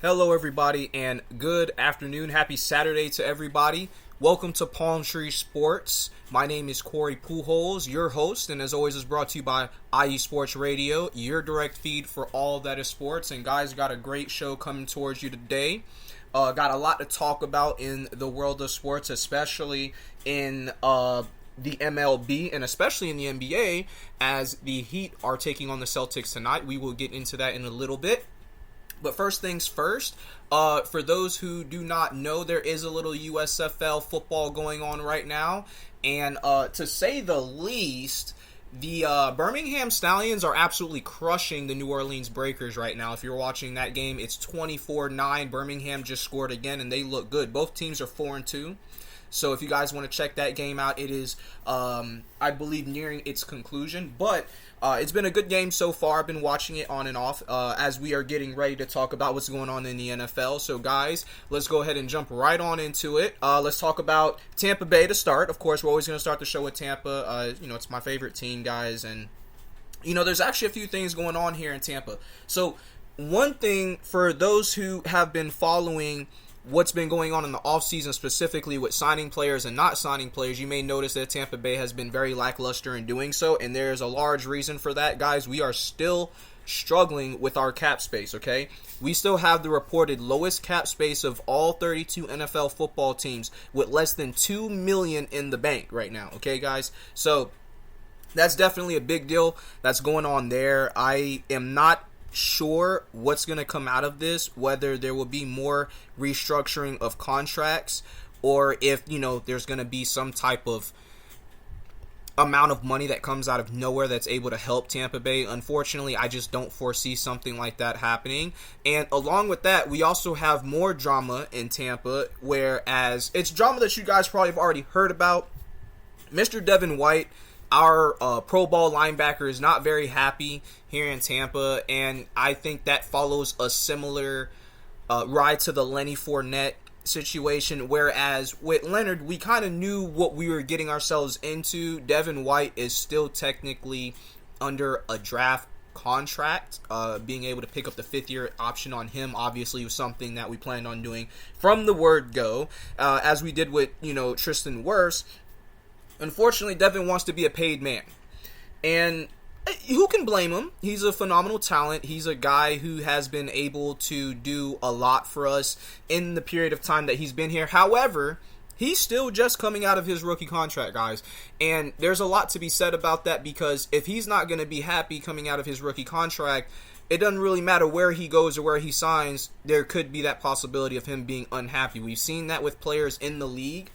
Hello, everybody, and good afternoon. Happy Saturday to everybody. Welcome to Palm Tree Sports. My name is Corey Pujols, your host, and as always, is brought to you by IE Sports Radio, your direct feed for all that is sports. And guys, got a great show coming towards you today. Got a lot to talk about in the world of sports, especially in the MLB and especially in the NBA, as the Heat are taking on the Celtics tonight. We will get into that in a little bit. But first things first, for those who do not know, there is a little USFL football going on right now. And to say the least, the Birmingham Stallions are absolutely crushing the New Orleans Breakers right now. If you're watching that game, it's 24-9. Birmingham just scored again, and they look good. Both teams are 4-2. So if you guys want to check that game out, it is, I believe, nearing its conclusion. But it's been a good game so far. I've been watching it on and off as we are getting ready to talk about what's going on in the NFL. So, guys, let's go ahead and jump right on into it. Let's talk about Tampa Bay to start. Of course, we're always going to start the show with Tampa. It's my favorite team, guys. And, there's actually a few things going on here in Tampa. So, one thing for those who have been following what's been going on in the offseason, specifically with signing players and not signing players, you may notice that Tampa Bay has been very lackluster in doing so, and there's a large reason for that. Guys, we are still struggling with our cap space, okay? We still have the reported lowest cap space of all 32 NFL football teams with less than $2 million in the bank right now, okay, guys? So that's definitely a big deal that's going on there. I am not sure what's going to come out of this, whether there will be more restructuring of contracts or if, there's going to be some type of amount of money that comes out of nowhere that's able to help Tampa Bay. Unfortunately, I just don't foresee something like that happening. And along with that, we also have more drama in Tampa, whereas it's drama that you guys probably have already heard about. Mr. Devin White, our Pro Bowl linebacker, is not very happy here in Tampa, and I think that follows a similar ride to the Lenny Fournette situation, whereas with Leonard, we kind of knew what we were getting ourselves into. Devin White is still technically under a draft contract. Being able to pick up the fifth-year option on him obviously was something that we planned on doing from the word go, as we did with, Tristan Wirfs. Unfortunately, Devin wants to be a paid man. And who can blame him? He's a phenomenal talent. He's a guy who has been able to do a lot for us in the period of time that he's been here. However, he's still just coming out of his rookie contract, guys. And there's a lot to be said about that, because if he's not going to be happy coming out of his rookie contract, it doesn't really matter where he goes or where he signs. There could be that possibility of him being unhappy. We've seen that with players in the league.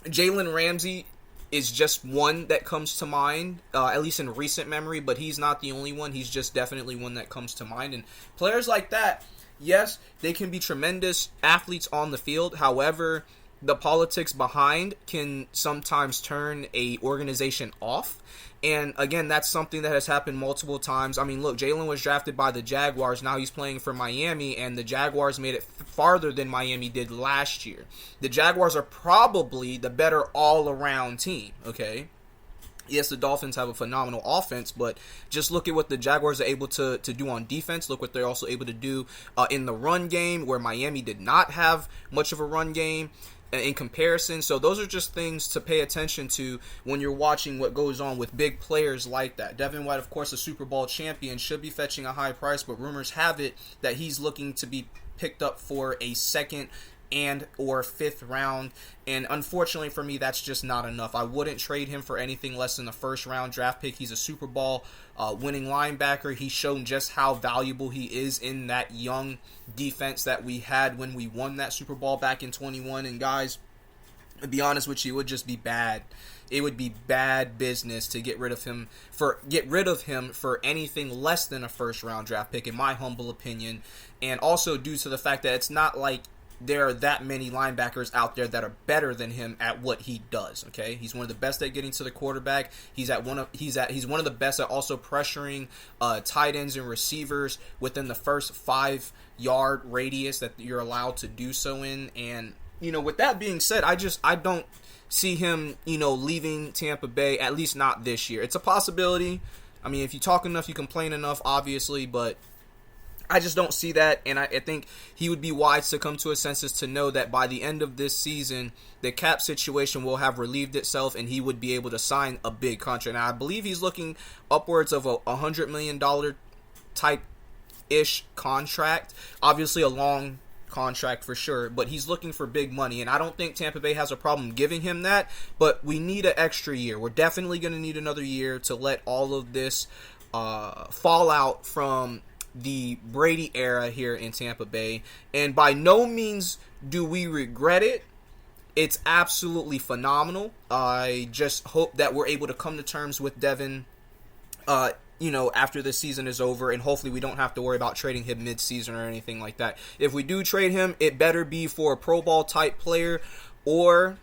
Jalen Ramsey is just one that comes to mind, at least in recent memory, but he's not the only one. He's just definitely one that comes to mind. And players like that, yes, they can be tremendous athletes on the field. However, the politics behind can sometimes turn a organization off. And again, that's something that has happened multiple times. I mean, look, Jalen was drafted by the Jaguars. Now he's playing for Miami, and the Jaguars made it farther than Miami did last year. The Jaguars are probably the better all-around team, okay? Yes, the Dolphins have a phenomenal offense, but just look at what the Jaguars are able to do on defense. Look what they're also able to do in the run game, where Miami did not have much of a run game in comparison. So those are just things to pay attention to when you're watching what goes on with big players like that. Devin White, of course, a Super Bowl champion, should be fetching a high price, but rumors have it that he's looking to be picked up for a second and or fifth round, and unfortunately for me, that's just not enough. I wouldn't trade him for anything less than a first round draft pick. He's a Super Bowl winning linebacker. He's shown just how valuable he is in that young defense that we had when we won that Super Bowl back in 21. And guys, to be honest with you, it would just be bad. It would be bad business to get rid of him for anything less than a first round draft pick, in my humble opinion. And also due to the fact that it's not like there are that many linebackers out there that are better than him at what he does. Okay, he's one of the best at getting to the quarterback. He's one of the best at also pressuring tight ends and receivers within the first 5-yard radius that you're allowed to do so in. And with that being said, I don't see him leaving Tampa Bay, at least not this year. It's a possibility. I mean, if you talk enough, you complain enough, obviously, but I just don't see that, and I think he would be wise to come to a senses to know that by the end of this season, the cap situation will have relieved itself, and he would be able to sign a big contract. Now, I believe he's looking upwards of a $100 million type-ish contract. Obviously, a long contract for sure, but he's looking for big money, and I don't think Tampa Bay has a problem giving him that, but we need an extra year. We're definitely going to need another year to let all of this fall out from the Brady era here in Tampa Bay, and by no means do we regret it. It's absolutely phenomenal. I just hope that we're able to come to terms with Devin, after this season is over, and hopefully we don't have to worry about trading him mid-season or anything like that. If we do trade him, it better be for a Pro Bowl type player or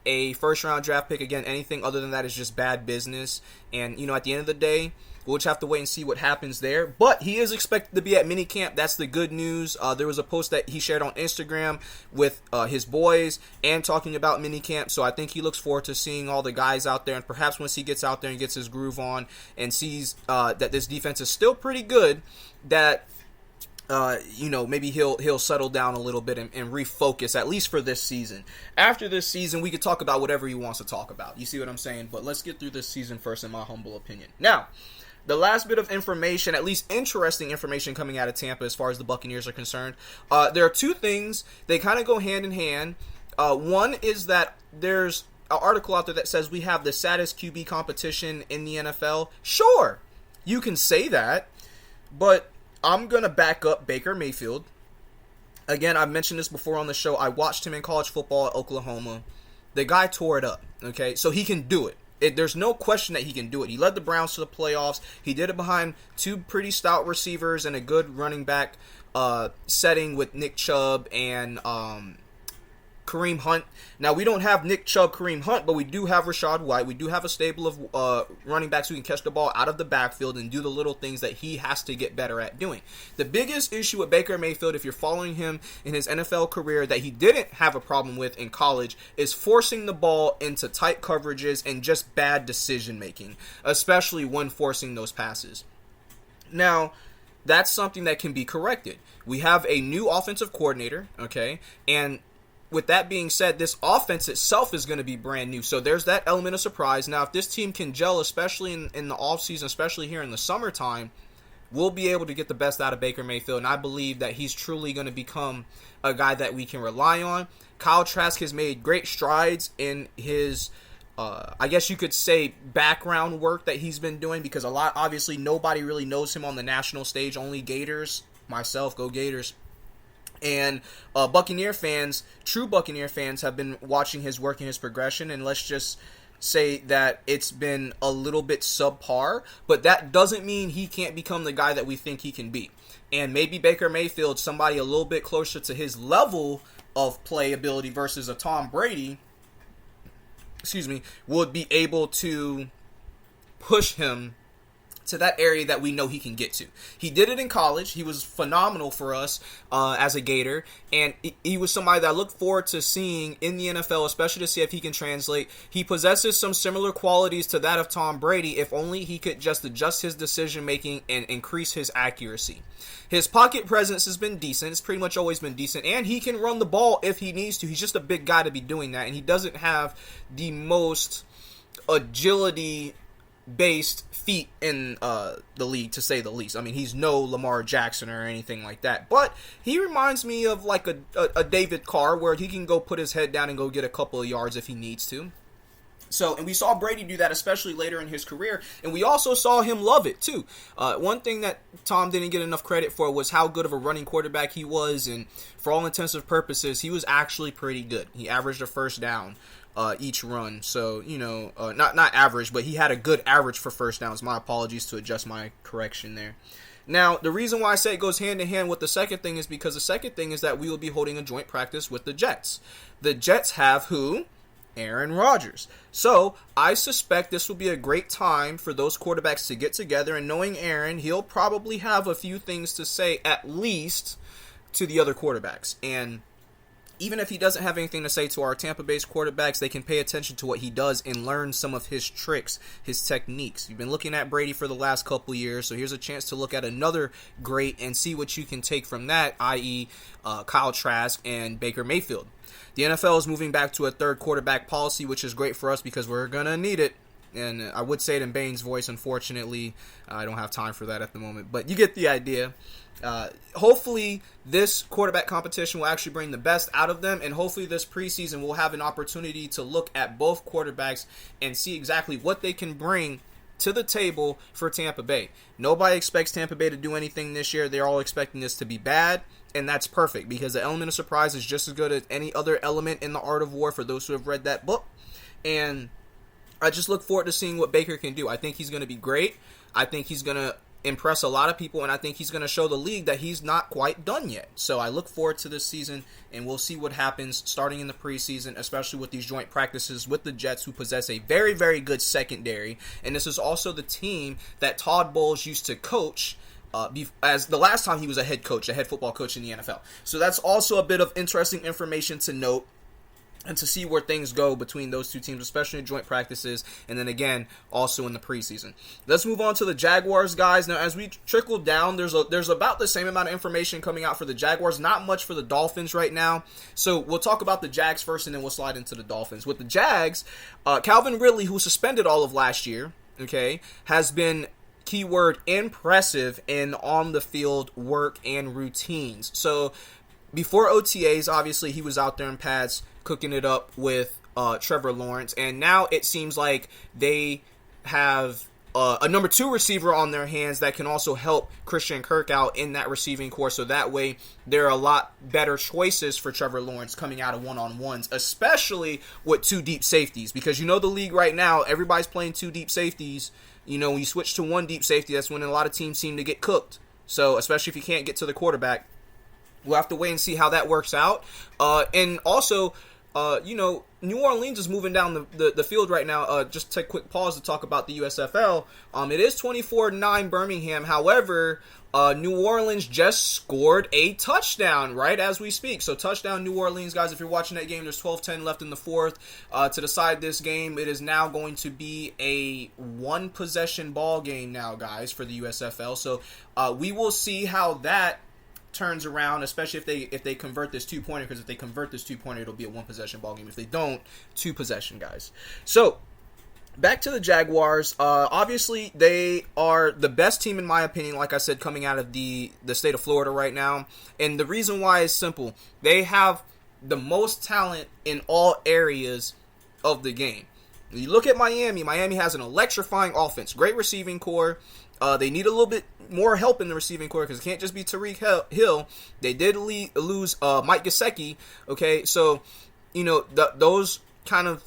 a first-round draft pick. Again, anything other than that is just bad business, and, at the end of the day, we'll just have to wait and see what happens there. But he is expected to be at minicamp. That's the good news. There was a post that he shared on Instagram with his boys and talking about minicamp. So I think he looks forward to seeing all the guys out there. And perhaps once he gets out there and gets his groove on and sees that this defense is still pretty good, that maybe he'll settle down a little bit and refocus, at least for this season. After this season, we could talk about whatever he wants to talk about. You see what I'm saying? But let's get through this season first, in my humble opinion. Now, the last bit of information, at least interesting information coming out of Tampa as far as the Buccaneers are concerned. There are two things. They kind of go hand in hand. One is that there's an article out there that says we have the saddest QB competition in the NFL. Sure, you can say that, but I'm going to back up Baker Mayfield. Again, I've mentioned this before on the show. I watched him in college football at Oklahoma. The guy tore it up, okay? So he can do it. There's no question that he can do it. He led the Browns to the playoffs. He did it behind two pretty stout receivers and a good running back setting with Nick Chubb and Kareem Hunt. Now, we don't have Nick Chubb, Kareem Hunt, but we do have Rachaad White. We do have a stable of running backs who can catch the ball out of the backfield and do the little things that he has to get better at doing. The biggest issue with Baker Mayfield, if you're following him in his NFL career, that he didn't have a problem with in college, is forcing the ball into tight coverages and just bad decision making, especially when forcing those passes. Now, that's something that can be corrected. We have a new offensive coordinator, okay, and with that being said, this offense itself is going to be brand new. So there's that element of surprise. Now, if this team can gel, especially in the offseason, especially here in the summertime, we'll be able to get the best out of Baker Mayfield. And I believe that he's truly going to become a guy that we can rely on. Kyle Trask has made great strides in his, I guess you could say, background work that he's been doing, because obviously nobody really knows him on the national stage, only Gators, myself, go Gators. And Buccaneer fans, true Buccaneer fans, have been watching his work and his progression, and let's just say that it's been a little bit subpar, but that doesn't mean he can't become the guy that we think he can be. And maybe Baker Mayfield, somebody a little bit closer to his level of playability versus a Tom Brady, would be able to push him to that area that we know he can get to. He did it in college. He was phenomenal for us as a Gator, and he was somebody that I look forward to seeing in the NFL, especially to see if he can translate. He possesses some similar qualities to that of Tom Brady, if only he could just adjust his decision making and increase his accuracy. His pocket presence has been decent. It's pretty much always been decent, and he can run the ball if he needs to. He's just a big guy to be doing that, and he doesn't have the most agility based feet in the league, to say the least. I mean, he's no Lamar Jackson or anything like that, but he reminds me of like a David Carr, where he can go put his head down and go get a couple of yards if he needs to. So, and we saw Brady do that, especially later in his career, and we also saw him love it too. One thing that Tom didn't get enough credit for was how good of a running quarterback he was, and for all intents and purposes, he was actually pretty good. He averaged a first down each run. So, not average, but he had a good average for first downs. My apologies to adjust my correction there. Now, the reason why I say it goes hand in hand with the second thing is because the second thing is that we will be holding a joint practice with the Jets. The Jets have who? Aaron Rodgers. So, I suspect this will be a great time for those quarterbacks to get together, and knowing Aaron, he'll probably have a few things to say, at least, to the other quarterbacks. And even if he doesn't have anything to say to our Tampa-based quarterbacks, they can pay attention to what he does and learn some of his tricks, his techniques. You've been looking at Brady for the last couple years, so here's a chance to look at another great and see what you can take from that, i.e. Kyle Trask and Baker Mayfield. The NFL is moving back to a third quarterback policy, which is great for us because we're going to need it. And I would say it in Bane's voice. Unfortunately, I don't have time for that at the moment. But you get the idea. Hopefully, this quarterback competition will actually bring the best out of them. And hopefully, this preseason we'll have an opportunity to look at both quarterbacks and see exactly what they can bring to the table for Tampa Bay. Nobody expects Tampa Bay to do anything this year. They're all expecting this to be bad. And that's perfect because the element of surprise is just as good as any other element in the Art of War for those who have read that book. And I just look forward to seeing what Baker can do. I think he's going to be great. I think he's going to impress a lot of people, and I think he's going to show the league that he's not quite done yet. So I look forward to this season, and we'll see what happens starting in the preseason, especially with these joint practices with the Jets, who possess a very, very good secondary. And this is also the team that Todd Bowles used to coach as the last time he was a head football coach in the NFL. So that's also a bit of interesting information to note and to see where things go between those two teams, especially in joint practices, and then again, also in the preseason. Let's move on to the Jaguars, guys. Now, as we trickle down, there's about the same amount of information coming out for the Jaguars, not much for the Dolphins right now. So we'll talk about the Jags first, and then we'll slide into the Dolphins. With the Jags, Calvin Ridley, who suspended all of last year, has been keyword impressive in on-the-field work and routines. So before OTAs, obviously, he was out there in pads, cooking it up with Trevor Lawrence, and now it seems like they have a number 2 receiver on their hands that can also help Christian Kirk out in that receiving core, so that way there are a lot better choices for Trevor Lawrence coming out of one-on-ones, especially with 2 deep safeties, because the league right now, everybody's playing 2 deep safeties. When you switch to 1 deep safety, that's when a lot of teams seem to get cooked, so especially if you can't get to the quarterback. We'll have to wait and see how that works out. And also, New Orleans is moving down the field right now. Just take a quick pause to talk about the USFL. It is 24-9 Birmingham. However, New Orleans just scored a touchdown right as we speak. So touchdown New Orleans, guys. If you're watching that game, there's 12-10 left in the fourth. To decide this game, it is now going to be a 1-possession ball game now, guys, for the USFL. So we will see how that turns around, especially if they convert this 2-pointer, because if they convert this 2-pointer, it'll be a 1-possession ball game. If they don't, 2-possession, guys. So back to the Jaguars. Obviously, they are the best team, in my opinion, like I said, coming out of the state of Florida right now. And the reason why is simple. They have the most talent in all areas of the game. You look at Miami. Miami has an electrifying offense. Great receiving core. They need a little bit more help in the receiving core because it can't just be Tariq Hill. They did lose Mike Gesicki. Okay, so those kind of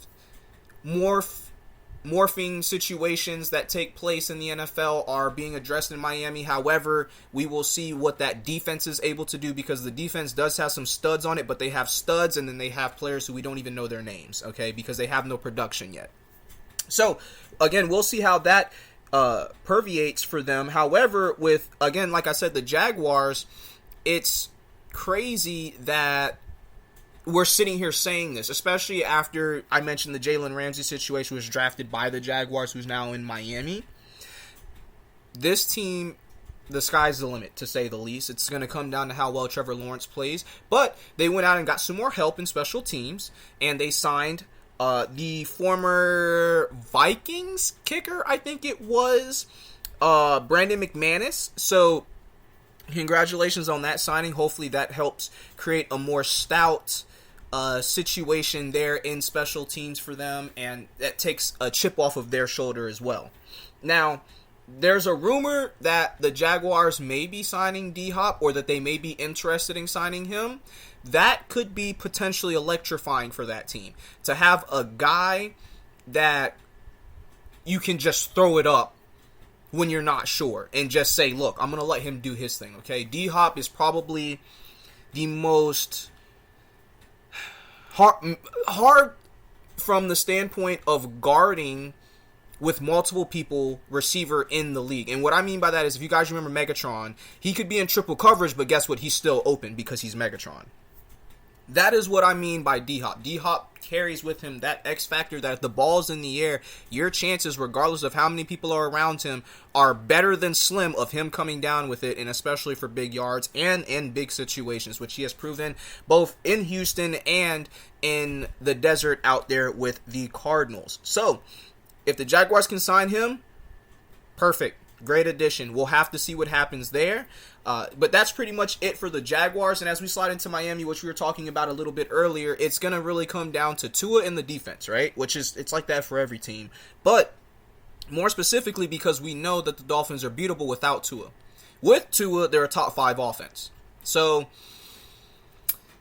morphing situations that take place in the NFL are being addressed in Miami. However, we will see what that defense is able to do because the defense does have some studs on it, but they have studs and then they have players who we don't even know their names. Okay, because they have no production yet. So again, we'll see how that permeates for them. However, with, again, like I said, the Jaguars, it's crazy that we're sitting here saying this, especially after I mentioned the Jalen Ramsey situation, was drafted by the Jaguars, who's now in Miami. This team, the sky's the limit, to say the least. It's going to come down to how well Trevor Lawrence plays, but they went out and got some more help in special teams, and they signed the former Vikings kicker, I think it was, Brandon McManus. So congratulations on that signing. Hopefully that helps create a more stout situation there in special teams for them, and that takes a chip off of their shoulder as well. Now, there's a rumor that the Jaguars may be signing D-Hop, or that they may be interested in signing him. That could be potentially electrifying for that team. To have a guy that you can just throw it up when you're not sure and just say, look, I'm going to let him do his thing, okay? D-Hop is probably the most hard from the standpoint of guarding with multiple people receiver in the league. And what I mean by that is, if you guys remember Megatron, he could be in triple coverage, but guess what? He's still open because he's Megatron. That is what I mean by D-Hop. D-Hop carries with him that X factor that if the ball's in the air, your chances, regardless of how many people are around him, are better than slim of him coming down with it, and especially for big yards and in big situations, which he has proven both in Houston and in the desert out there with the Cardinals. So, if the Jaguars can sign him, perfect. Great addition. We'll have to see what happens there. But that's pretty much it for the Jaguars. And as we slide into Miami, which we were talking about a little bit earlier, it's going to really come down to Tua and the defense, right? It's like that for every team. But more specifically because we know that the Dolphins are beatable without Tua. With Tua, they're a top 5 offense. So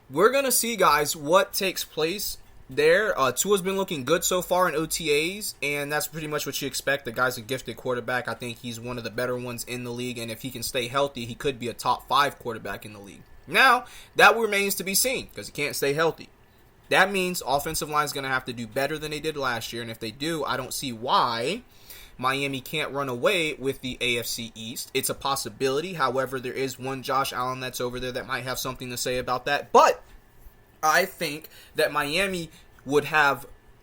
we're going to see, guys, what takes place there. Tua's been looking good so far in OTAs, and that's pretty much what you expect. The guy's a gifted quarterback. I think he's one of the better ones in the league, and if he can stay healthy, he could be a top 5 quarterback in the league. Now, that remains to be seen, because he can't stay healthy. That means offensive line is going to have to do better than they did last year, and if they do, I don't see why Miami can't run away with the AFC East. It's a possibility. However, there is one Josh Allen that's over there that might have something to say about that, but I think that Miami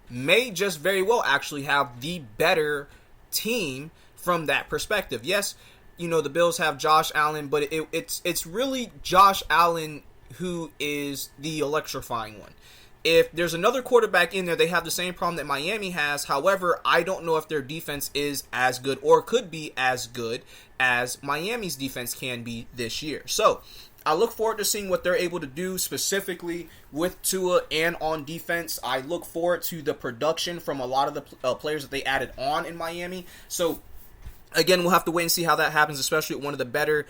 may just very well actually have the better team from that perspective. Yes, the Bills have Josh Allen, but it's really Josh Allen who is the electrifying one. If there's another quarterback in there, they have the same problem that Miami has. However, I don't know if their defense is as good or could be as good as Miami's defense can be this year. So I look forward to seeing what they're able to do specifically with Tua and on defense. I look forward to the production from a lot of the players that they added on in Miami. So, again, we'll have to wait and see how that happens, especially with one of the better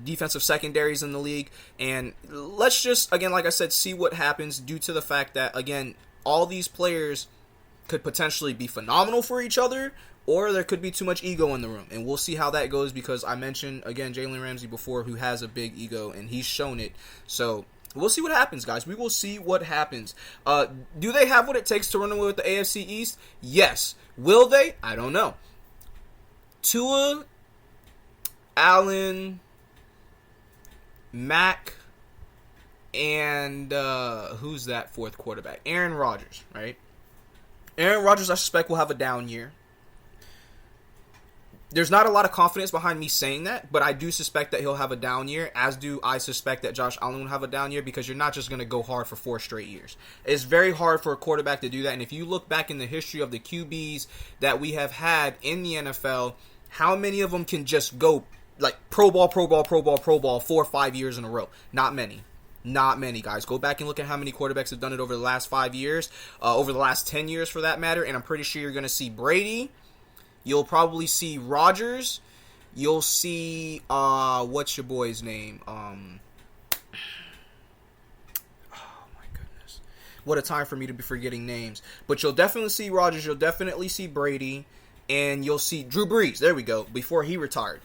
defensive secondaries in the league. And let's just, again, like I said, see what happens due to the fact that, again, all these players could potentially be phenomenal for each other, or there could be too much ego in the room. And we'll see how that goes because I mentioned, again, Jalen Ramsey before, who has a big ego, and he's shown it. So we'll see what happens, guys. We will see what happens. Do they have what it takes to run away with the AFC East? Yes. Will they? I don't know. Tua, Allen, Mac, and who's that fourth quarterback? Aaron Rodgers, right? Aaron Rodgers, I suspect, will have a down year. There's not a lot of confidence behind me saying that, but I do suspect that he'll have a down year, as do I suspect that Josh Allen will have a down year, because you're not just going to go hard for 4 straight years. It's very hard for a quarterback to do that, and if you look back in the history of the QBs that we have had in the NFL, how many of them can just go like Pro Bowl 4 or 5 years in a row? Not many. Not many, guys. Go back and look at how many quarterbacks have done it over the last 5 years, over the last 10 years for that matter, and I'm pretty sure you're going to see Brady. You'll probably see Rodgers. You'll see, what's your boy's name? Oh, my goodness. What a time for me to be forgetting names. But you'll definitely see Rodgers. You'll definitely see Brady. And you'll see Drew Brees. There we go. Before he retired.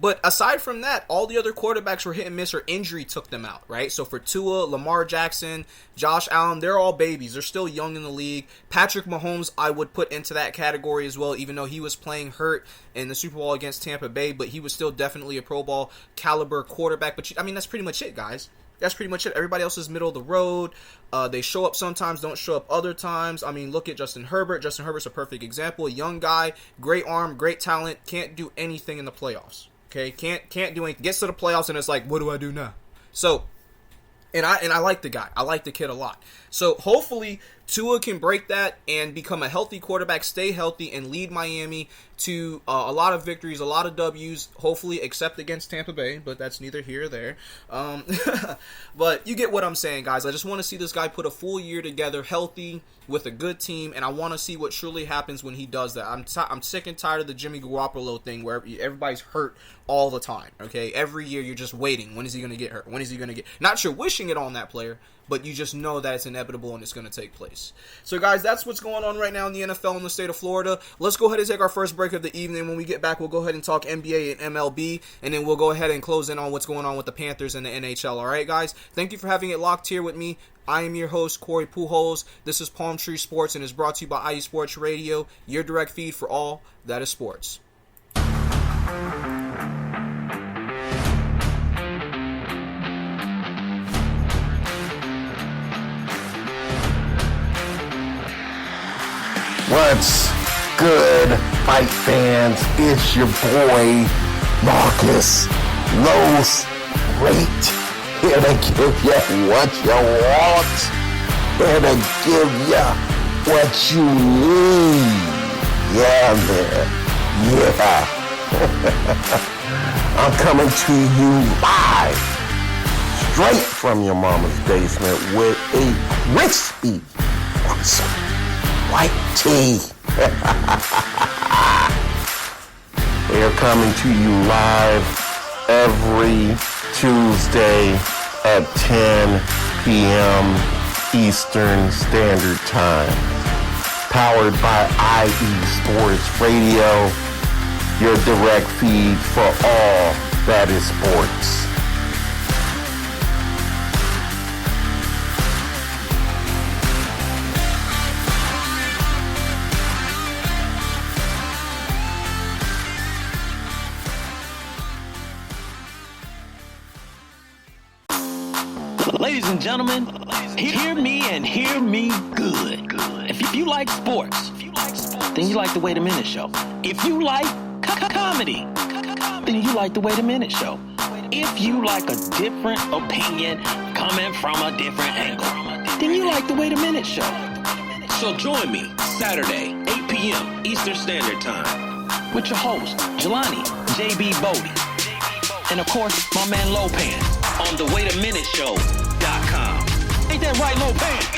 But aside from that, all the other quarterbacks were hit and miss or injury took them out, right? So for Tua, Lamar Jackson, Josh Allen, they're all babies. They're still young in the league. Patrick Mahomes, I would put into that category as well, even though he was playing hurt in the Super Bowl against Tampa Bay, but he was still definitely a Pro Bowl caliber quarterback. But, I mean, that's pretty much it, guys. That's pretty much it. Everybody else is middle of the road. They show up sometimes, don't show up other times. I mean, look at Justin Herbert. Justin Herbert's a perfect example. A young guy, great arm, great talent, can't do anything in the playoffs. Okay, can't do anything. Gets to the playoffs and it's like, what do I do now? So, and I like the guy. I like the kid a lot. So hopefully Tua can break that and become a healthy quarterback, stay healthy, and lead Miami to a lot of victories, a lot of W's, hopefully except against Tampa Bay, but that's neither here or there. But you get what I'm saying, guys. I just want to see this guy put a full year together, healthy, with a good team, and I want to see what truly happens when he does that. I'm sick and tired of the Jimmy Garoppolo thing where everybody's hurt all the time, okay? Every year you're just waiting. When is he going to get hurt? When is he going to get... Not sure wishing it on that player, but you just know that it's inevitable and it's going to take place. So, guys, that's what's going on right now in the NFL in the state of Florida. Let's go ahead and take our first break of the evening. When we get back, we'll go ahead and talk NBA and MLB, and then we'll go ahead and close in on what's going on with the Panthers and the NHL. All right, guys? Thank you for having it locked here with me. I am your host, Corey Pujols. This is Palm Tree Sports, and is brought to you by IE Sports Radio, your direct feed for all that is sports. What's good, fight fans? It's your boy, Marcus Los Rate, here to give you what you want, here to give you what you need. Yeah, man. Yeah. I'm coming to you live, straight from your mama's basement with a crispy, awesome white tea. They're coming to you live every Tuesday at 10 p.m. Eastern Standard Time. Powered by IE Sports Radio, your direct feed for all that is sports. Ladies and gentlemen, hear me and hear me good. If you like sports, then you like the Wait a Minute Show. If you like comedy, then you like the Wait a Minute Show. If you like a different opinion coming from a different angle, then you like the Wait a Minute Show. So join me Saturday, 8 p.m. Eastern Standard Time with your host, Jelani J.B. Bodie. And of course, my man Lopan on the WaitAMinuteShow.com. Ain't that right, Lopan?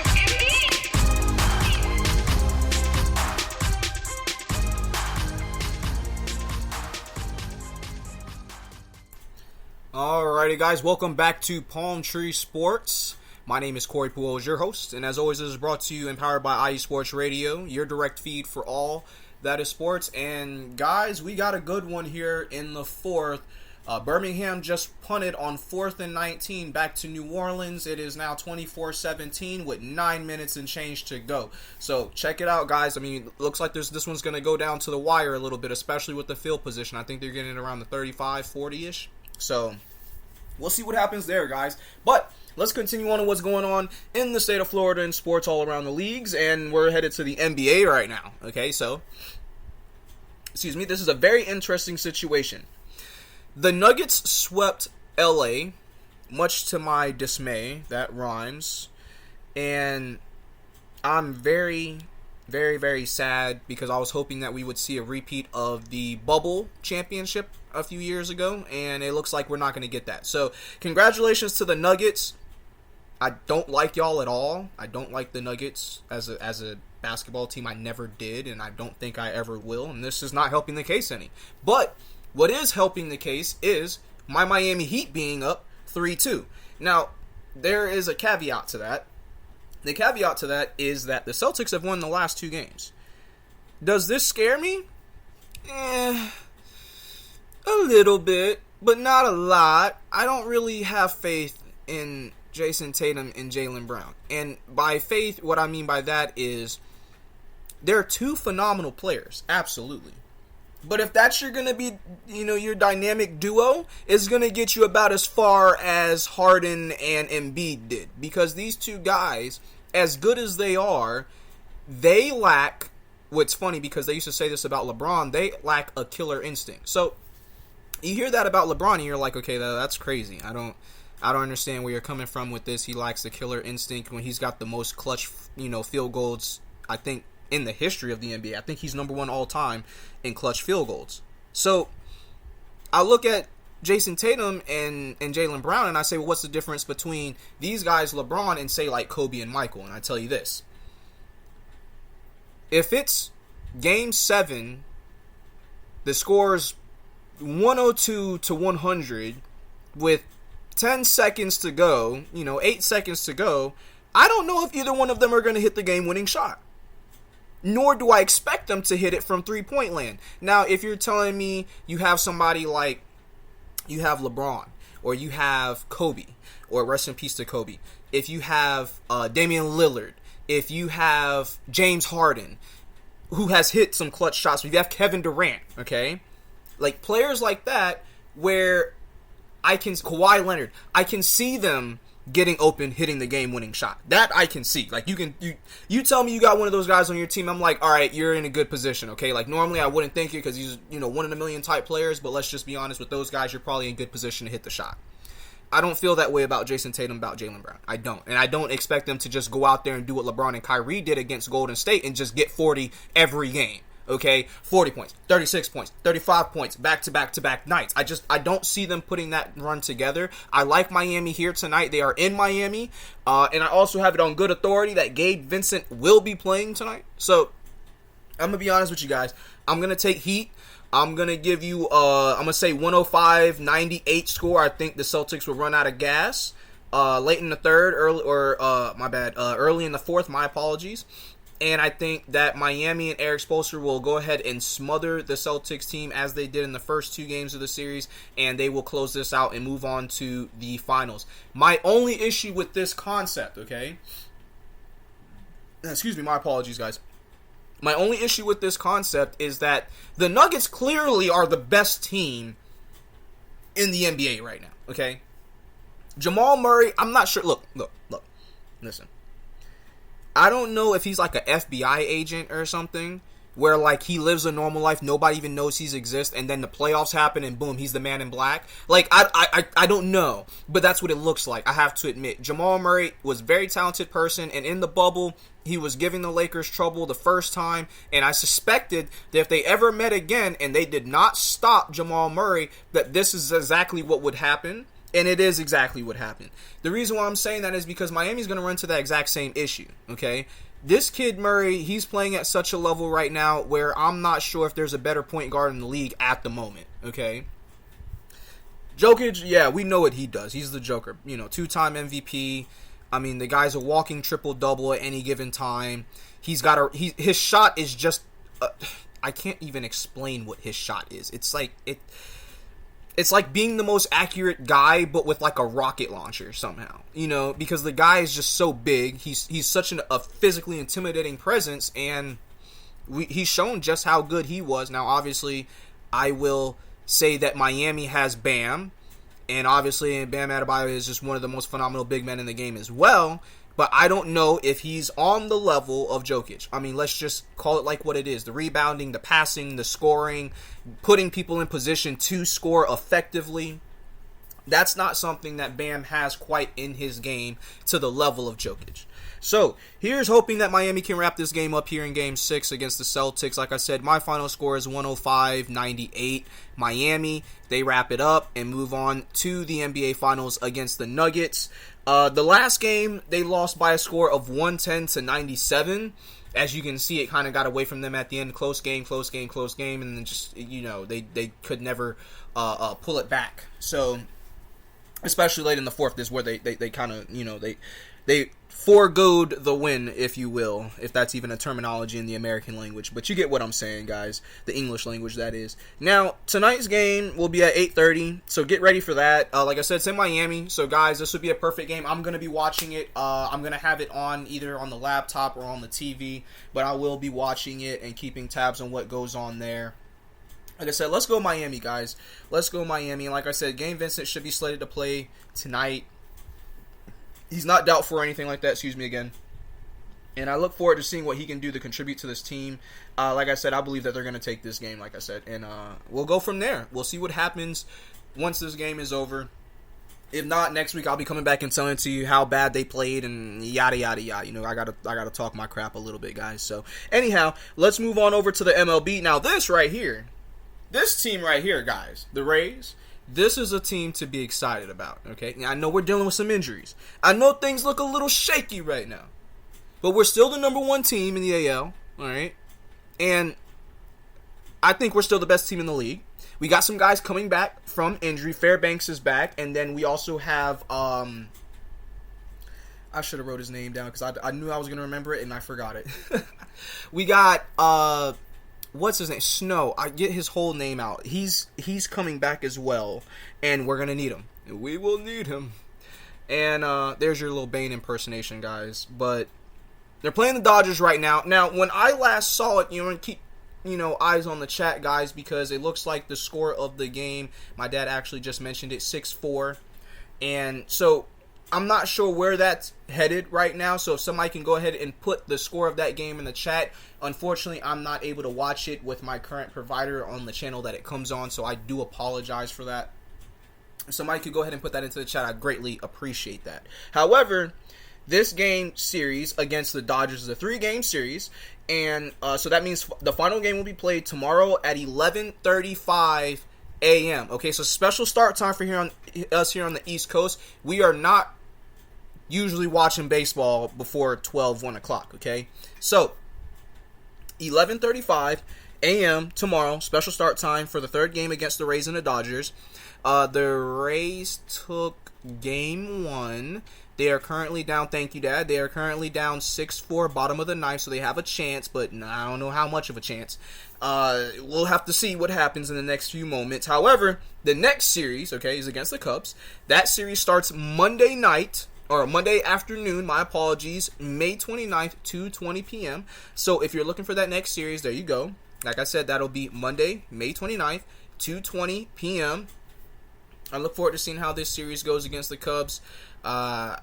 Alrighty, guys, welcome back to Palm Tree Sports. My name is Corey Pujols, your host, and as always, this is brought to you and powered by IE Sports Radio, your direct feed for all that is sports. And guys, we got a good one here in the fourth. Birmingham just punted on 4th and 19 back to New Orleans. It is now 24-17 with 9 minutes and change to go. So check it out, guys. I mean, looks like this one's going to go down to the wire a little bit, especially with the field position. I think they're getting it around the 35, 40-ish. So we'll see what happens there, guys. But let's continue on to what's going on in the state of Florida and sports all around the leagues. And we're headed to the NBA right now. Okay, so, excuse me, this is a very interesting situation. The Nuggets swept LA, much to my dismay. That rhymes. And I'm very, very, very sad because I was hoping that we would see a repeat of the bubble championship a few years ago, and it looks like we're not going to get that. So, congratulations to the Nuggets. I don't like y'all at all. I don't like the Nuggets as a basketball team. I never did, and I don't think I ever will, and this is not helping the case any. But what is helping the case is my Miami Heat being up 3-2. Now, there is a caveat to that. The caveat to that is that the Celtics have won the last 2 games. Does this scare me? A little bit, but not a lot. I don't really have faith in Jason Tatum and Jaylen Brown. And by faith, what I mean by that is they're 2 phenomenal players, absolutely. But if that's going to be, your dynamic duo, it's going to get you about as far as Harden and Embiid did. Because these 2 guys, as good as they are, they lack, what's funny because they used to say this about LeBron, they lack a killer instinct. So, you hear that about LeBron and you're like, okay, that's crazy. I don't understand where you're coming from with this. He lacks the killer instinct when he's got the most clutch, field goals, I think, in the history of the NBA. I think he's number 1 all time in clutch field goals. So I look at Jason Tatum and Jaylen Brown and I say, well, what's the difference between these guys, LeBron, and say like Kobe and Michael? And I tell you this. If it's game 7, the score's 102-100 with 10 seconds to go, 8 seconds to go, I don't know if either one of them are going to hit the game-winning shot. Nor do I expect them to hit it from three-point land. Now, if you're telling me you have somebody like, you have LeBron, or you have Kobe, or rest in peace to Kobe, if you have Damian Lillard, if you have James Harden, who has hit some clutch shots, if you have Kevin Durant, okay? Like, players like that, where Kawhi Leonard, I can see them getting open, hitting the game-winning shot. That I can see. Like, you tell me you got one of those guys on your team, I'm like, all right, you're in a good position, okay? Like, normally I wouldn't think it because he's, one in a million type players, but let's just be honest with those guys, you're probably in good position to hit the shot. I don't feel that way about Jason Tatum, about Jaylen Brown. I don't. And I don't expect them to just go out there and do what LeBron and Kyrie did against Golden State and just get 40 every game. Okay, 40 points, 36 points, 35 points, back-to-back-to-back nights. I don't see them putting that run together. I like Miami here tonight. They are in Miami. And I also have it on good authority that Gabe Vincent will be playing tonight. So, I'm going to be honest with you guys. I'm going to take Heat. I'm going to give you, I'm going to say 105-98 score. I think the Celtics will run out of gas late in the third, early in the fourth. My apologies. And I think that Miami and Eric Spoelstra will go ahead and smother the Celtics team as they did in the first 2 games of the series, and they will close this out and move on to the finals. My only issue with this concept, okay? Excuse me, my apologies, guys. My only issue with this concept is that the Nuggets clearly are the best team in the NBA right now, okay? Jamal Murray, I'm not sure. Look. Listen. I don't know if he's like an FBI agent or something, where like he lives a normal life, nobody even knows he exists, and then the playoffs happen and boom, he's the man in black. Like, I don't know, but that's what it looks like, I have to admit. Jamal Murray was a very talented person, and in the bubble, he was giving the Lakers trouble the first time, and I suspected that if they ever met again and they did not stop Jamal Murray, that this is exactly what would happen. And it is exactly what happened. The reason why I'm saying that is because Miami's going to run to that exact same issue, okay? This kid Murray, he's playing at such a level right now where I'm not sure if there's a better point guard in the league at the moment, okay? Jokic, yeah, we know what he does. He's the Joker. 2-time MVP. I mean, the guy's a walking triple-double at any given time. His shot is just... I can't even explain what his shot is. It's like being the most accurate guy, but with like a rocket launcher somehow, because the guy is just so big. He's such a physically intimidating presence, and he's shown just how good he was. Now, obviously, I will say that Miami has Bam, and obviously Bam Adebayo is just one of the most phenomenal big men in the game as well. But I don't know if he's on the level of Jokic. I mean, let's just call it like what it is. The rebounding, the passing, the scoring, putting people in position to score effectively. That's not something that Bam has quite in his game to the level of Jokic. So, here's hoping that Miami can wrap this game up here in Game 6 against the Celtics. Like I said, my final score is 105-98. Miami, they wrap it up and move on to the NBA Finals against the Nuggets. The last game, they lost by a score of 110-97. As you can see, it kind of got away from them at the end. Close game, and then just, they could never pull it back. So, especially late in the fourth, this is where they kind of, they foregoed the win, if you will, if that's even a terminology in the American language. But you get what I'm saying, guys. The English language, that is. Now, tonight's game will be at 8:30, so get ready for that. Like I said, it's in Miami, so guys, this would be a perfect game. I'm going to be watching it. I'm going to have it on either on the laptop or on the TV, but I will be watching it and keeping tabs on what goes on there. Like I said, let's go Miami, guys. Let's go Miami. And like I said, Gabe Vincent should be slated to play tonight. He's not doubtful or anything like that, excuse me again. And I look forward to seeing what he can do to contribute to this team. Like I said, I believe that they're going to take this game, like I said. And we'll go from there. We'll see what happens once this game is over. If not, next week I'll be coming back and telling to you how bad they played and yada, yada, yada. I gotta talk my crap a little bit, guys. So, anyhow, let's move on over to the MLB. Now, this team right here, guys, the Rays, this is a team to be excited about, okay? Now, I know we're dealing with some injuries. I know things look a little shaky right now. But we're still the number 1 team in the AL, all right? And I think we're still the best team in the league. We got some guys coming back from injury. Fairbanks is back. And then we also have, I should have wrote his name down because I knew I was going to remember it and I forgot it. We got, what's his name? Snow. I get his whole name out. He's coming back as well, and we're gonna need him. We will need him. And there's your little Bane impersonation, guys. But they're playing the Dodgers right now. Now, when I last saw it, and keep eyes on the chat, guys, because it looks like the score of the game. My dad actually just mentioned it, 6-4, and so I'm not sure where that's headed right now, so if somebody can go ahead and put the score of that game in the chat. Unfortunately, I'm not able to watch it with my current provider on the channel that it comes on, so I do apologize for that. If somebody could go ahead and put that into the chat, I greatly appreciate that. However, this game series against the Dodgers is a 3-game series, and so that means the final game will be played tomorrow at 11:35 a.m. Okay, so special start time for us here on the East Coast. We are not usually watching baseball before 1 o'clock, okay? So, 11:35 a.m. tomorrow, special start time for the third game against the Rays and the Dodgers. The Rays took game 1. They are currently down, thank you, Dad. They are currently down 6-4, bottom of the ninth, so they have a chance, but I don't know how much of a chance. We'll have to see what happens in the next few moments. However, the next series, okay, is against the Cubs. That series starts Monday night, or Monday afternoon, my apologies, May 29th, 2:20 p.m. So if you're looking for that next series, there you go. Like I said, that'll be Monday, May 29th, 2:20 p.m. I look forward to seeing how this series goes against the Cubs. I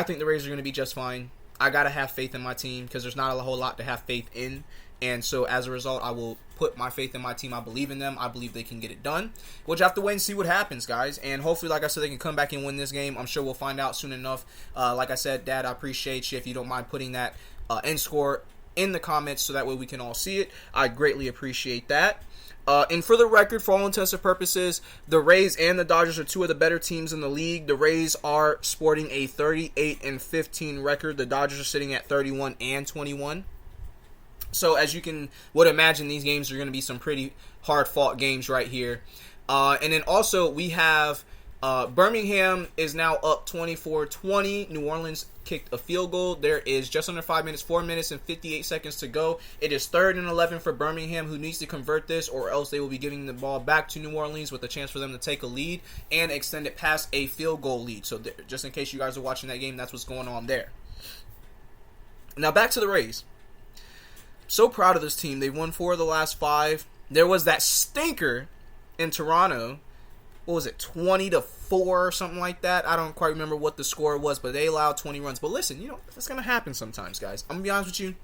think the Rays are going to be just fine. I got to have faith in my team because there's not a whole lot to have faith in. And so as a result, I will put my faith in my team. I believe in them. I believe they can get it done. We'll just have to wait and see what happens, guys. And hopefully, like I said, they can come back and win this game. I'm sure we'll find out soon enough. Like I said, Dad, I appreciate you. If you don't mind putting that end score in the comments so that way we can all see it, I greatly appreciate that. And for the record, for all intents and purposes, the Rays and the Dodgers are two of the better teams in the league. The Rays are sporting a 38-15 record. The Dodgers are sitting at 31-21. So as you would imagine, these games are going to be some pretty hard-fought games right here. And then also we have Birmingham is now up 24-20. New Orleans kicked a field goal. There is just under 5 minutes, 4 minutes and 58 seconds to go. It is 3rd and 11 for Birmingham, who needs to convert this, or else they will be giving the ball back to New Orleans with a chance for them to take a lead and extend it past a field goal lead. So just in case you guys are watching that game, that's what's going on there. Now back to the Rays. So proud of this team. They've won 4 of the last 5. There was that stinker in Toronto. What was it, 20-4 or something like that? I don't quite remember what the score was, but they allowed 20 runs. But listen, that's going to happen sometimes, guys. I'm going to be honest with you.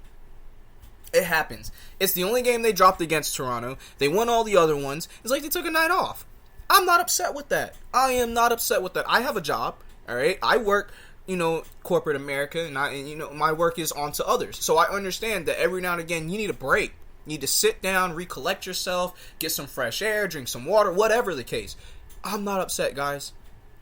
It happens. It's the only game they dropped against Toronto. They won all the other ones. It's like they took a night off. I'm not upset with that. I am not upset with that. I have a job, all right? I work, corporate America, and my work is on to others. So I understand that every now and again you need a break. You need to sit down, recollect yourself, get some fresh air, drink some water, whatever the case. I'm not upset, guys.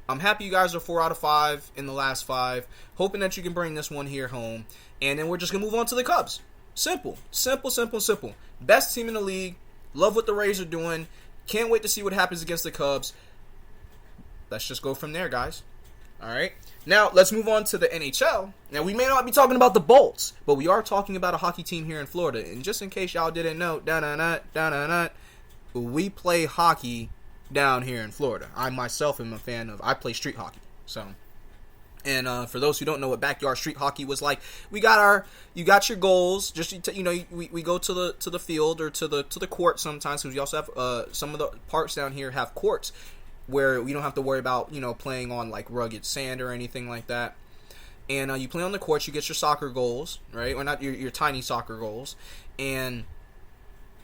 I'm happy you guys are 4 out of 5 in the last 5. Hoping that you can bring this one here home. And then we're just going to move on to the Cubs. Simple. Simple, simple, simple. Best team in the league. Love what the Rays are doing. Can't wait to see what happens against the Cubs. Let's just go from there, guys. All right. Now, let's move on to the NHL. Now, we may not be talking about the Bolts, but we are talking about a hockey team here in Florida. And just in case y'all didn't know, we play hockey down here in Florida. I myself am a fan of. I play street hockey. So, and for those who don't know what backyard street hockey was like, you got your goals. Just we go to the field or to the court sometimes, because we also have some of the parks down here have courts where we don't have to worry about playing on like rugged sand or anything like that. And you play on the courts. You get your soccer goals, right? Or not your tiny soccer goals, and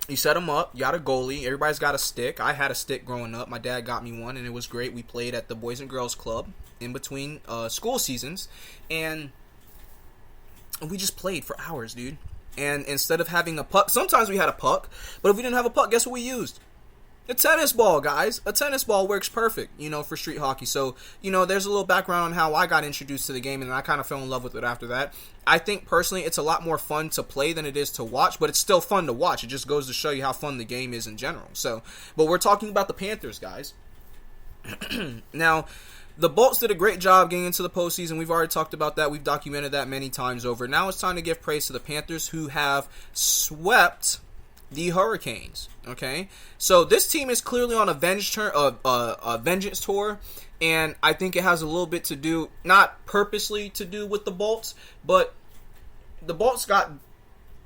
you set them up. You got a goalie. Everybody's got a stick. I had a stick growing up. My dad got me one, and it was great. We played at the Boys and Girls Club in between school seasons, and we just played for hours, dude. And instead of having a puck, sometimes we had a puck, but if we didn't have a puck, guess what we used? A tennis ball, guys. A tennis ball works perfect, for street hockey. So, there's a little background on how I got introduced to the game, and I kind of fell in love with it after that. I think, personally, it's a lot more fun to play than it is to watch, but it's still fun to watch. It just goes to show you how fun the game is in general. So, but we're talking about the Panthers, guys. Now, the Bolts did a great job getting into the postseason. We've already talked about that. We've documented that many times over. Now it's time to give praise to the Panthers, who have swept the Hurricanes. Okay, so this team is clearly on a vengeance tour, and I think it has a little bit to do, not purposely to do with the Bolts, but the Bolts got,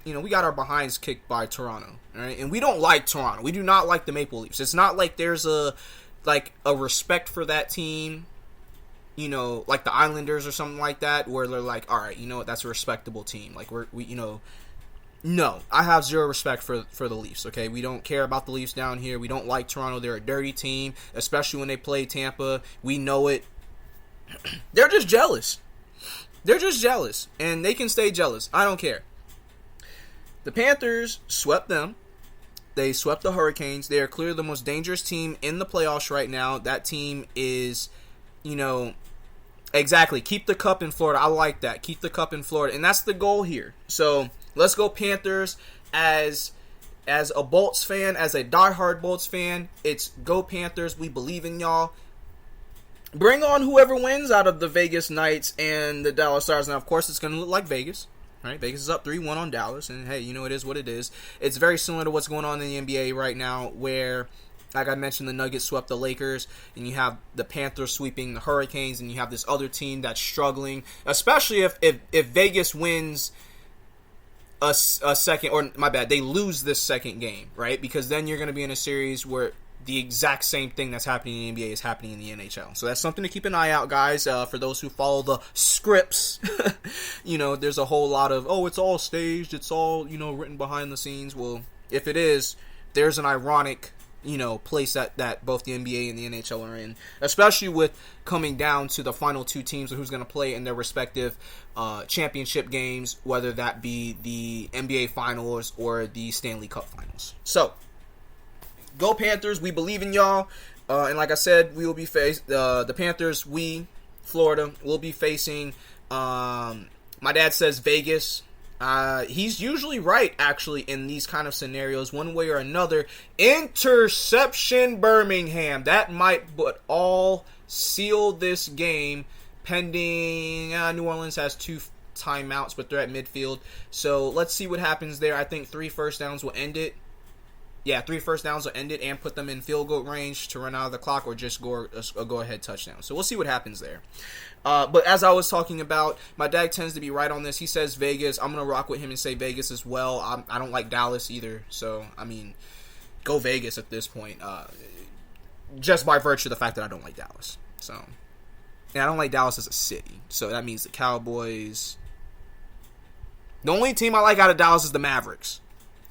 we got our behinds kicked by Toronto, all right? And we don't like Toronto. We do not like the Maple Leafs. It's not like there's a respect for that team you know, like the Islanders or something like that, where they're like, all right, you know what, that's a respectable team. Like, we you know, no, I have zero respect for the Leafs, okay? We don't care about the Leafs down here. We don't like Toronto. They're a dirty team, especially when they play Tampa. We know it. They're just jealous. They're just jealous, and they can stay jealous. I don't care. The Panthers swept them. They swept the Hurricanes. They are clearly the most dangerous team in the playoffs right now. That team is, you know, exactly. Keep the cup in Florida. I like that. Keep the cup in Florida, and that's the goal here. So let's go Panthers. As a Bolts fan, as a diehard Bolts fan, it's go Panthers. We believe in y'all. Bring on whoever wins out of the Vegas Knights and the Dallas Stars. Now, of course, it's going to look like Vegas. Right? Vegas is up 3-1 on Dallas, and hey, you know, it is what it is. It's very similar to what's going on in the NBA right now, where, like I mentioned, the Nuggets swept the Lakers, and you have the Panthers sweeping the Hurricanes, and you have this other team that's struggling, especially if Vegas wins a second, or my bad, they lose this second game, right? Because then you're going to be in a series where the exact same thing that's happening in the NBA is happening in the NHL. So that's something to keep an eye out, guys. For those who follow the scripts, you know, there's a whole lot of, oh, it's all staged, it's all, you know, written behind the scenes. Well, if it is, there's an ironic, you know, place that both the NBA and the NHL are in, especially with coming down to the final two teams of who's going to play in their respective championship games, whether that be the NBA Finals or the Stanley Cup Finals. So, go Panthers. We believe in y'all. And like I said, we will be the Panthers, Florida, will be facing, my dad says Vegas. He's usually right, actually, in these kind of scenarios, one way or another. Interception Birmingham. That might but all seal this game, pending New Orleans has 2 timeouts, but they're at midfield. So let's see what happens there. I think 3 first downs will end it. Yeah, 3 first downs will end it and put them in field goal range to run out of the clock, or just go a go-ahead touchdown. So we'll see what happens there. But as I was talking about, my dad tends to be right on this. He says Vegas. I'm going to rock with him and say Vegas as well. I don't like Dallas either. So, I mean, go Vegas at this point. Just by virtue of the fact that I don't like Dallas. So, and I don't like Dallas as a city. So that means the Cowboys. The only team I like out of Dallas is the Mavericks.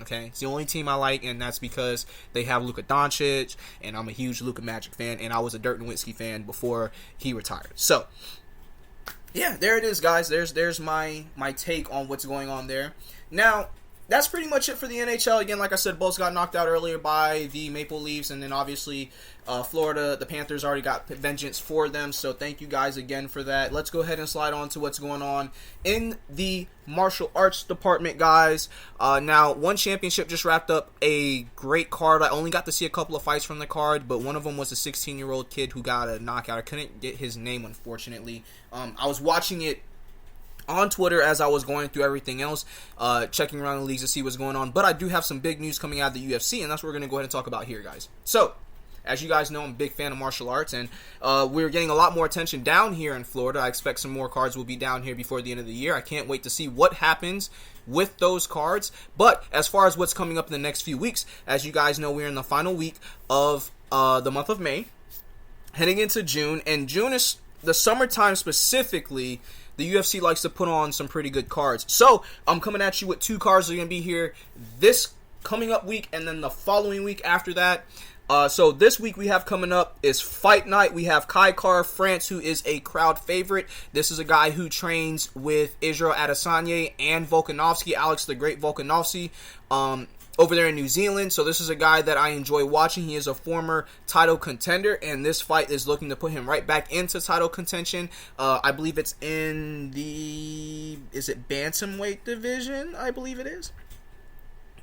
Okay, it's the only team I like, and that's because they have Luka Doncic, and I'm a huge Luka Magic fan, and I was a Dirk Nowitzki fan before he retired. So, yeah, there it is, guys. There's my take on what's going on there. Now, that's pretty much it for the NHL. Again, like I said, Bulls got knocked out earlier by the Maple Leafs, and then obviously Florida, the Panthers already got vengeance for them, so thank you guys again for that. Let's go ahead and slide on to what's going on in the martial arts department, guys. Now, one championship just wrapped up a great card. I only got to see a couple of fights from the card, but one of them was a 16-year-old kid who got a knockout. I couldn't get his name, unfortunately. I was watching it on Twitter as I was going through everything else, checking around the leagues to see what's going on. But I do have some big news coming out of the UFC, and that's what we're going to go ahead and talk about here, guys. So, as you guys know, I'm a big fan of martial arts, and we're getting a lot more attention down here in Florida. I expect some more cards will be down here before the end of the year. I can't wait to see what happens with those cards. But as far as what's coming up in the next few weeks, as you guys know, we're in the final week of the month of May, heading into June, and June is the summertime specifically. The UFC likes to put on some pretty good cards. So, I'm coming at you with 2 cards that are going to be here this coming up week and then the following week after that. So, this week we have coming up is Fight Night. We have Kai Kara-France, who is a crowd favorite. This is a guy who trains with Israel Adesanya and Volkanovski, Alex the Great Volkanovski, over there in New Zealand. So this is a guy that I enjoy watching. He is a former title contender, and this fight is looking to put him right back into title contention. I believe it's in the, is it bantamweight division? I believe it is.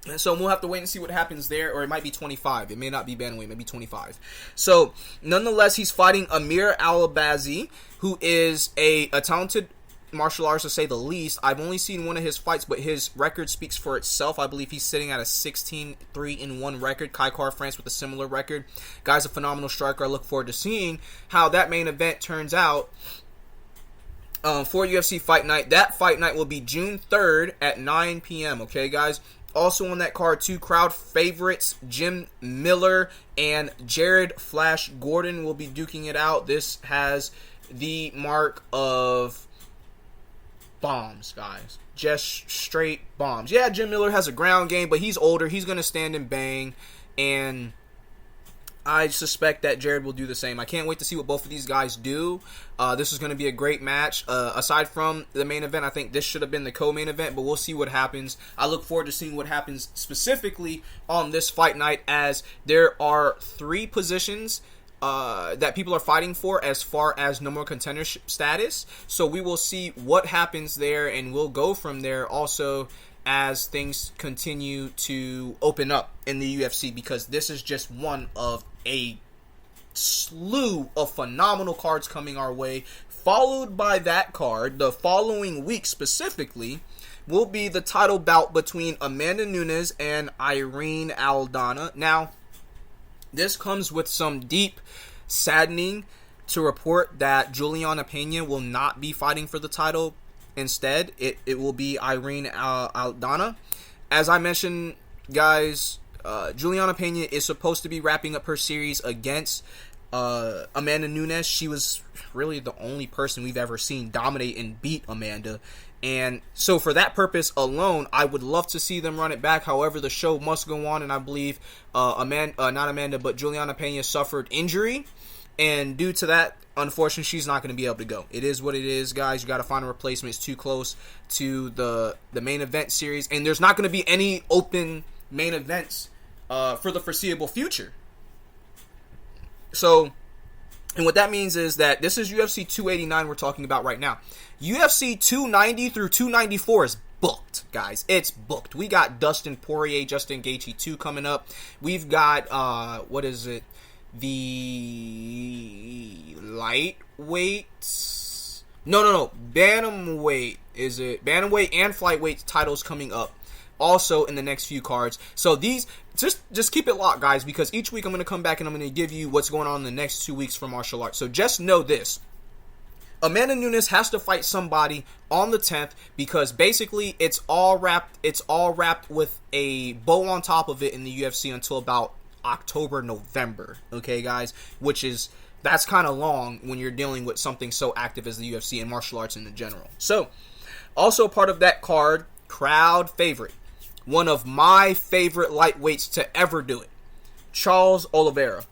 And so we'll have to wait and see what happens there, or it might be 25. It may not be bantamweight, maybe 25. So nonetheless, he's fighting Amir Al-Bazi, who is a talented martial artist to say the least. I've only seen one of his fights, but his record speaks for itself. I believe he's sitting at a 16-3-1 record. Kai Kara-France with a similar record. Guy's a phenomenal striker. I look forward to seeing how that main event turns out for UFC Fight Night. That Fight Night will be June 3rd at 9 p.m. Okay, guys? Also on that card, 2 crowd favorites, Jim Miller and Jared Flash Gordon, will be duking it out. This has the mark of bombs, guys. Just straight bombs. Yeah, Jim Miller has a ground game, but he's older. He's going to stand and bang, and I suspect that Jared will do the same. I can't wait to see what both of these guys do. This is going to be a great match. Aside from the main event, I think this should have been the co-main event, but we'll see what happens. I look forward to seeing what happens specifically on this fight night, as there are 3 positions that people are fighting for as far as number 1 contendership status. So we will see what happens there, and we'll go from there also as things continue to open up in the UFC, because this is just one of a slew of phenomenal cards coming our way. Followed by that card, the following week specifically, will be the title bout between Amanda Nunes and Irene Aldana. Now, this comes with some deep saddening to report that Juliana Pena will not be fighting for the title. Instead, it will be Irene Aldana. As I mentioned, guys, Juliana Pena is supposed to be wrapping up her series against Amanda Nunes. She was really the only person we've ever seen dominate and beat Amanda. And so for that purpose alone, I would love to see them run it back. However, the show must go on, and I believe Juliana Pena suffered injury. And due to that, unfortunately, she's not going to be able to go. It is what it is, guys. You got to find a replacement. It's too close to the main event series. And there's not going to be any open main events for the foreseeable future. So, and what that means is that this is UFC 289 we're talking about right now. UFC 290 through 294 is booked, guys. It's booked. We got Dustin Poirier, Justin Gaethje 2 coming up. We've got, the lightweight? No. Bantamweight. Is it? Bantamweight and flyweight titles coming up also in the next few cards. So these, just keep it locked, guys, because each week I'm going to come back and I'm going to give you what's going on in the next 2 weeks for martial arts. So just know this. Amanda Nunes has to fight somebody on the 10th, because basically it's all wrapped with a bow on top of it in the UFC until about October, November. Okay, guys, that's kind of long when you're dealing with something so active as the UFC and martial arts in general. So, also part of that card, crowd favorite, one of my favorite lightweights to ever do it, Charles Oliveira,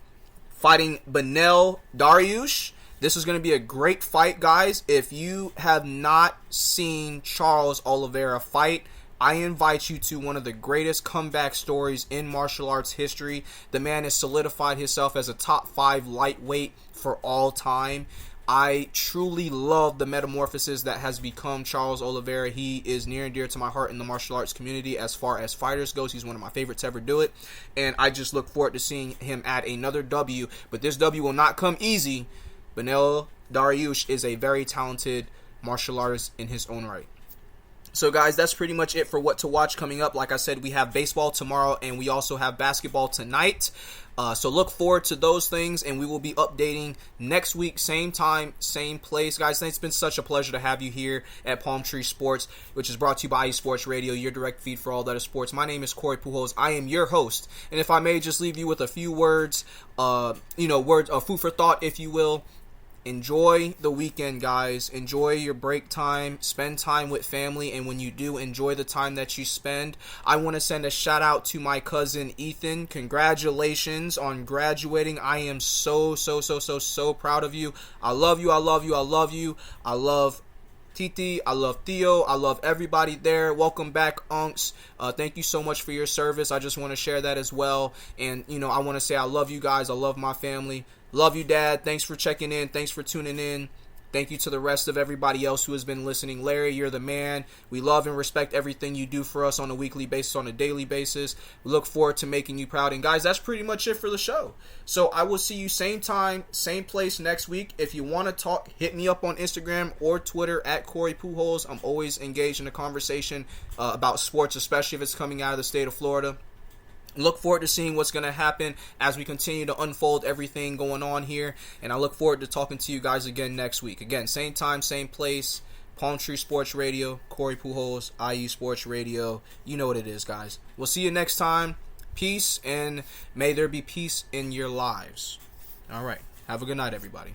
fighting Beneil Dariush. This is going to be a great fight, guys. If you have not seen Charles Oliveira fight, I invite you to one of the greatest comeback stories in martial arts history. The man has solidified himself as a top 5 lightweight for all time. I truly love the metamorphosis that has become Charles Oliveira. He is near and dear to my heart in the martial arts community as far as fighters goes. He's one of my favorites to ever do it. And I just look forward to seeing him add another W. But this W will not come easy. Beneil Dariush is a very talented martial artist in his own right. So, guys, that's pretty much it for what to watch coming up. Like I said, we have baseball tomorrow, and we also have basketball tonight. So look forward to those things, and we will be updating next week, same time, same place. Guys, it's been such a pleasure to have you here at Palm Tree Sports, which is brought to you by eSports Radio, your direct feed for all that is sports. My name is Corey Pujols. I am your host, and if I may just leave you with a few words, words of food for thought, if you will. Enjoy the weekend, guys. Enjoy your break time. Spend time with family. And when you do, enjoy the time that you spend. I want to send a shout out to my cousin Ethan. Congratulations on graduating. I am so proud of you. I love you. I love you. I love you. I love Titi, I love Theo, I love everybody there. Welcome back, Unks. Thank you so much for your service. I just want to share that as well. And, I want to say I love you guys. I love my family. Love you, Dad. Thanks for checking in. Thanks for tuning in. Thank you to the rest of everybody else who has been listening. Larry, you're the man. We love and respect everything you do for us on a weekly basis, on a daily basis. We look forward to making you proud. And guys, that's pretty much it for the show. So I will see you same time, same place next week. If you want to talk, hit me up on Instagram or Twitter at Corey Pujols. I'm always engaged in a conversation about sports, especially if it's coming out of the state of Florida. Look forward to seeing what's going to happen as we continue to unfold everything going on here. And I look forward to talking to you guys again next week. Again, same time, same place. Palm Tree Sports Radio, Corey Pujols, IU Sports Radio. You know what it is, guys. We'll see you next time. Peace, and may there be peace in your lives. All right. Have a good night, everybody.